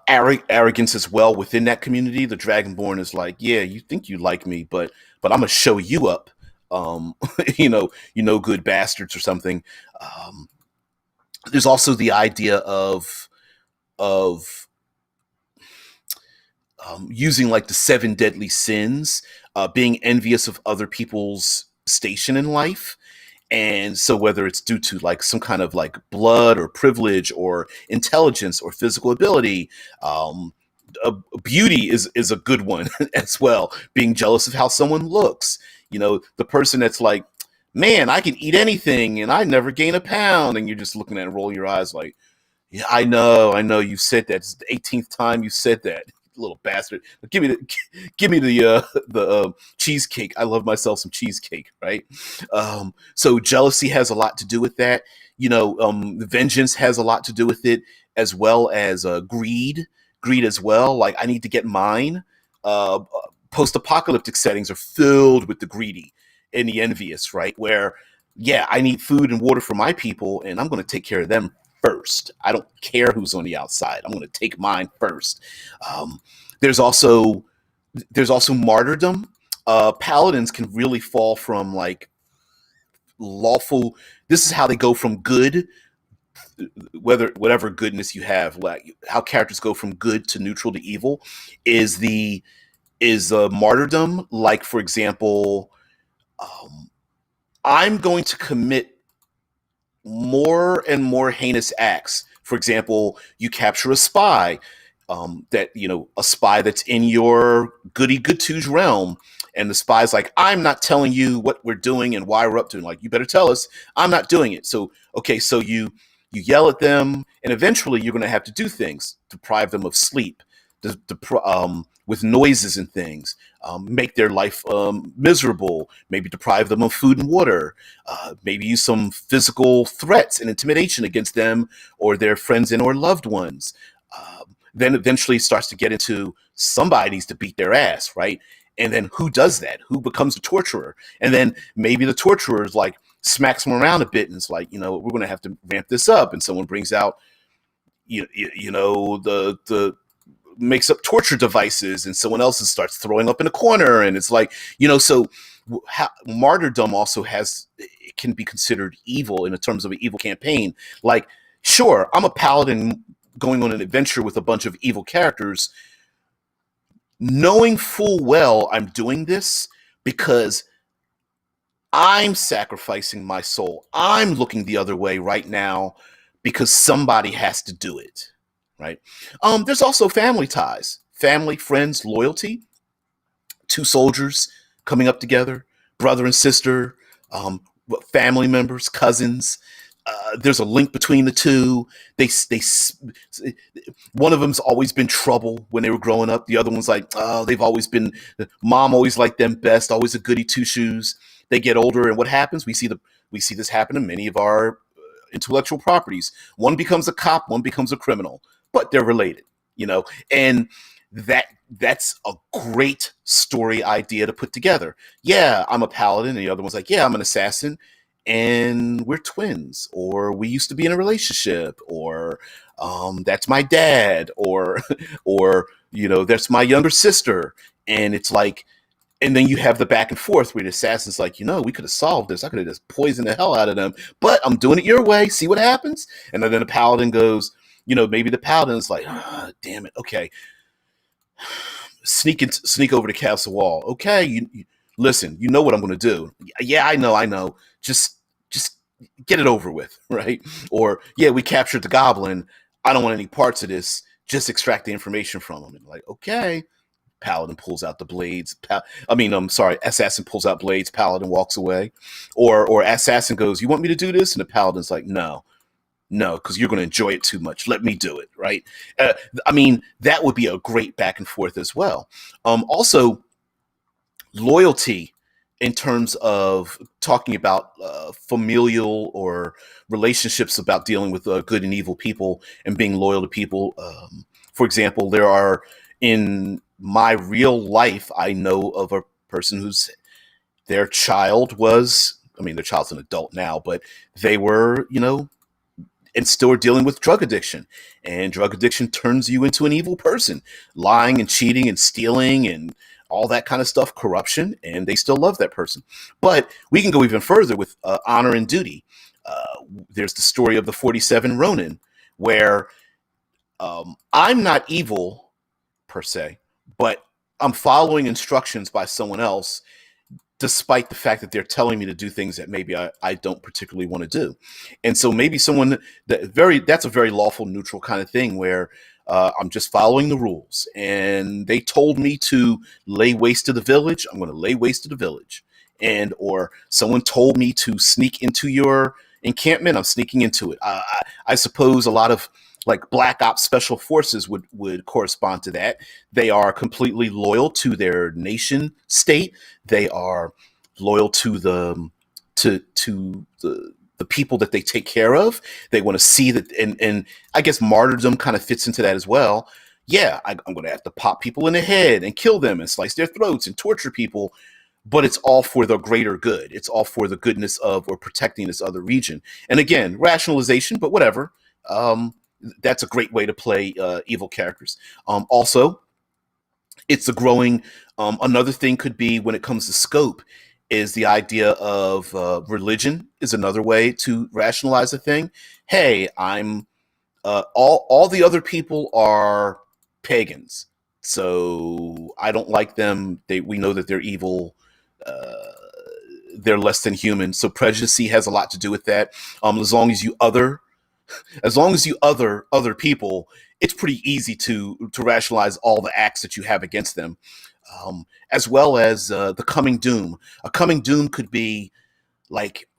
arrogance as well within that community. The Dragonborn is like, yeah, you think you like me, but I'm gonna show you up. Good bastards or something. There's also the idea of using like the 7 deadly sins, being envious of other people's station in life. And so whether it's due to like some kind of like blood or privilege or intelligence or physical ability, beauty is a good one as well. Being jealous of how someone looks. The person that's like, man, I can eat anything and I never gain a pound. And you're just looking at it and rolling your eyes like, yeah, I know you said that. It's the 18th time you said that, little bastard. Give me the cheesecake. I love myself some cheesecake, right? So jealousy has a lot to do with that. Vengeance has a lot to do with it, as well as greed as well. Like, I need to get mine. Post-apocalyptic settings are filled with the greedy and the envious, right? Where, yeah, I need food and water for my people, and I'm going to take care of them first. I don't care who's on the outside. I'm going to take mine first. Um, there's also martyrdom. Paladins can really fall from like lawful. This is how they go from good, whatever goodness you have, like how characters go from good to neutral to evil, is martyrdom. Like, for example, um, I'm going to commit more and more heinous acts. For example, you capture a spy, a spy that's in your goody good twos realm, and the spy's like, I'm not telling you what we're doing and why we're up to. And like, you better tell us. I'm not doing it. So okay, so you yell at them, and eventually you're going to have to do things, deprive them of sleep, with noises and things, make their life miserable, maybe deprive them of food and water, maybe use some physical threats and intimidation against them or their friends and or loved ones. Then eventually starts to get into somebody needs to beat their ass, right? And then who does that? Who becomes the torturer? And then maybe the torturer is like smacks them around a bit, and it's like, we're going to have to ramp this up. And someone brings out, the makes up torture devices, and someone else starts throwing up in a corner, and it's like, so martyrdom also it can be considered evil in terms of an evil campaign. Like, sure, I'm a paladin going on an adventure with a bunch of evil characters, knowing full well I'm doing this because I'm sacrificing my soul. I'm looking the other way right now because somebody has to do it, right? There's also family ties, family, friends, loyalty. Two soldiers coming up together, brother and sister, family members, cousins. There's a link between the two. One of them's always been trouble when they were growing up. The other one's like, oh, they've always been. Mom always liked them best. Always a goody two shoes. They get older, and what happens? We see this happen in many of our intellectual properties. One becomes a cop, one becomes a criminal, but they're related, and that's a great story idea to put together. Yeah, I'm a paladin, and the other one's like, yeah, I'm an assassin, and we're twins, or we used to be in a relationship, or that's my dad, or or that's my younger sister. And it's like, and then you have the back and forth where the assassin's like, we could have solved this. I could have just poisoned the hell out of them, but I'm doing it your way. See what happens? And then the paladin goes, maybe the paladin's like, damn it. Okay. Sneak over to Castle Wall. Okay. Listen, you know what I'm going to do. Yeah, I know. Just get it over with. Right. Or, yeah, we captured the goblin. I don't want any parts of this. Just extract the information from him. And like, okay. Paladin pulls out the blades. Assassin pulls out blades. Paladin walks away. Or assassin goes, you want me to do this? And the paladin's like, no, because you're going to enjoy it too much. Let me do it, right? That would be a great back and forth as well. Also, loyalty in terms of talking about familial or relationships, about dealing with good and evil people and being loyal to people. For example, there are, in my real life, I know of a person whose their child's an adult now, but they were, and still are dealing with drug addiction. And drug addiction turns you into an evil person, lying and cheating and stealing and all that kind of stuff, corruption, and they still love that person. But we can go even further with honor and duty. There's the story of the 47 Ronin, where I'm not evil per se, but I'm following instructions by someone else, despite the fact that they're telling me to do things that maybe I don't particularly want to do. And so maybe that's a very lawful, neutral kind of thing, where I'm just following the rules. And they told me to lay waste to the village. I'm going to lay waste to the village. And or someone told me to sneak into your encampment. I'm sneaking into it. I suppose a lot of like Black Ops special forces would correspond to that. They are completely loyal to their nation state. They are loyal to the people that they take care of. They want to see that, and I guess martyrdom kind of fits into that as well. Yeah, I'm going to have to pop people in the head and kill them and slice their throats and torture people, but it's all for the greater good. It's all for the goodness of or protecting this other region. And again, rationalization, but whatever. That's a great way to play evil characters. Also, it's a growing. Another thing could be when it comes to scope is the idea of religion is another way to rationalize a thing. Hey, I'm all the other people are pagans, so I don't like them. We know that they're evil. Uh, they're less than human. So prejudice has a lot to do with that. As long as you other people, it's pretty easy to rationalize all the acts that you have against them, as well as the coming doom. A coming doom could be like,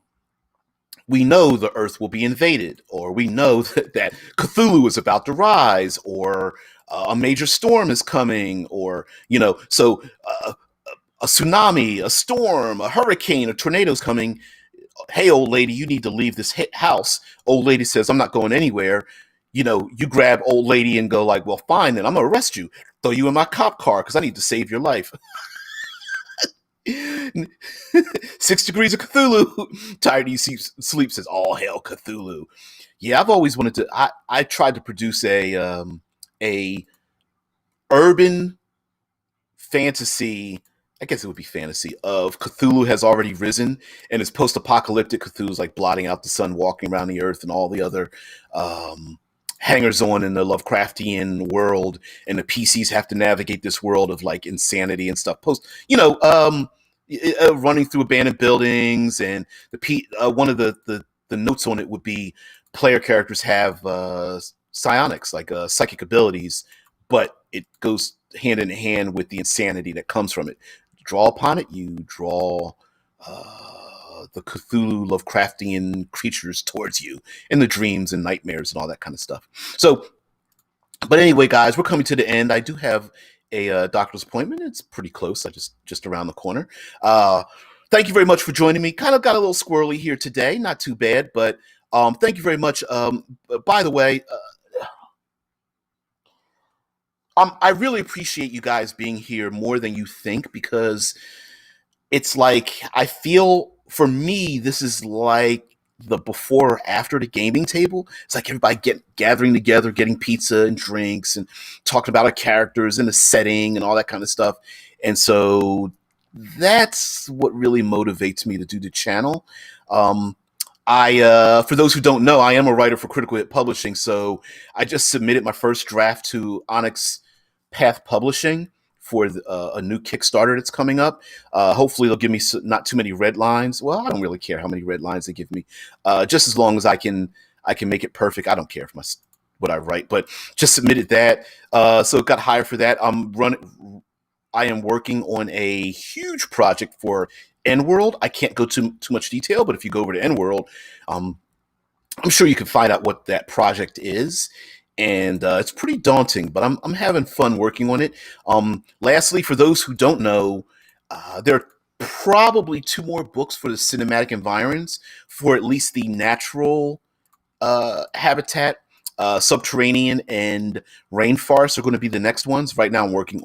we know the Earth will be invaded, or we know that Cthulhu is about to rise, or a major storm is coming, or a tsunami, a storm, a hurricane, a tornado is coming. Hey, old lady, you need to leave this house. Old lady says, I'm not going anywhere. You grab old lady and go like, well, fine, then I'm going to arrest you. Throw you in my cop car because I need to save your life. 6 degrees of Cthulhu. Tired you sleep says, all hail Cthulhu. Yeah, I've always wanted to. I tried to produce a urban fantasy. I guess it would be fantasy of Cthulhu has already risen, and it's post-apocalyptic. Cthulhu's like blotting out the sun, walking around the earth, and all the other hangers-on in the Lovecraftian world, and the PCs have to navigate this world of like insanity and stuff. Running through abandoned buildings, and one of the notes on it would be player characters have psionics, like psychic abilities, but it goes hand in hand with the insanity that comes from it. Draw upon it, you draw the Cthulhu Lovecraftian creatures towards you in the dreams and nightmares and all that kind of stuff. So, but anyway, guys, we're coming to the end. I do have a doctor's appointment. It's pretty close. I just around the corner. Thank you very much for joining me. Kind of got a little squirrely here today. Not too bad, but thank you very much. By the way, I really appreciate you guys being here more than you think, because it's like, I feel for me, this is like the before or after the gaming table. It's like everybody gathering together, getting pizza and drinks and talking about our characters and the setting and all that kind of stuff. And so that's what really motivates me to do the channel. For those who don't know, I am a writer for Critical Hit Publishing. So I just submitted my first draft to Onyx Path Publishing for a new Kickstarter that's coming up. Hopefully they'll give me not too many red lines. Well, I don't really care how many red lines they give me, just as long as I can make it perfect. I don't care for what I write, but just submitted that. So got hired for that. I am working on a huge project for N-World. I can't go too much detail, but if you go over to N-World, I'm sure you can find out what that project is. And it's pretty daunting, but I'm having fun working on it. Lastly, for those who don't know, there are probably 2 more books for the cinematic environs, for at least the natural habitat. Subterranean and Rainforest are going to be the next ones. Right now I'm working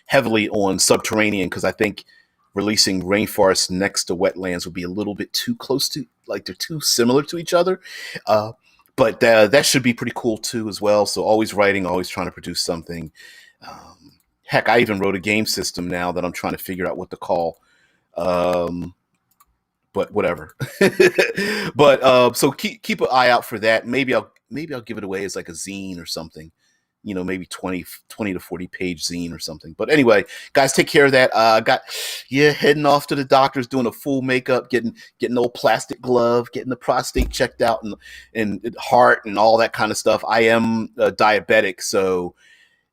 heavily on Subterranean, because I think releasing Rainforest next to Wetlands would be a little bit too close to, like, they're too similar to each other. But that should be pretty cool too as well. So always writing, always trying to produce something. Heck, I even wrote a game system now that I'm trying to figure out what to call. But whatever. But so keep an eye out for that. Maybe I'll give it away as like a zine or something. maybe 20 to 40 page zine or something. But anyway, guys, take care of that. Heading off to the doctor's, doing a full makeup, getting an old plastic glove, getting the prostate checked out, and heart and all that kind of stuff. I am diabetic, so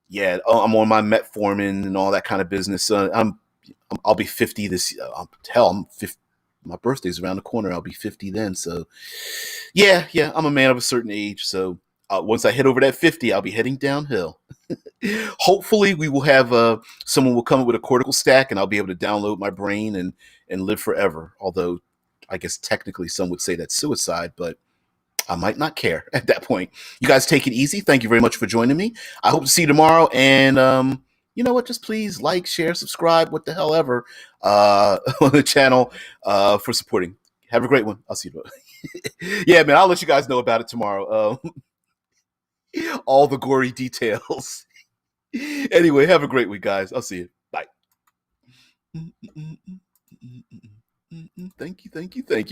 yeah, I'm on my metformin and all that kind of business. I'll be 50 this. I'm 50. My birthday's around the corner. I'll be 50 then. So yeah, I'm a man of a certain age. So once I hit over that 50, I'll be heading downhill. Hopefully, we will have someone will come up with a cortical stack, and I'll be able to download my brain and live forever. Although, I guess technically some would say that's suicide, but I might not care at that point. You guys take it easy. Thank you very much for joining me. I hope to see you tomorrow. And you know what? Just please like, share, subscribe, what the hell ever, on the channel for supporting. Have a great one. I'll see you tomorrow. Yeah, man, I'll let you guys know about it tomorrow. All the gory details. Anyway, have a great week, guys. I'll see you. Bye. Thank you.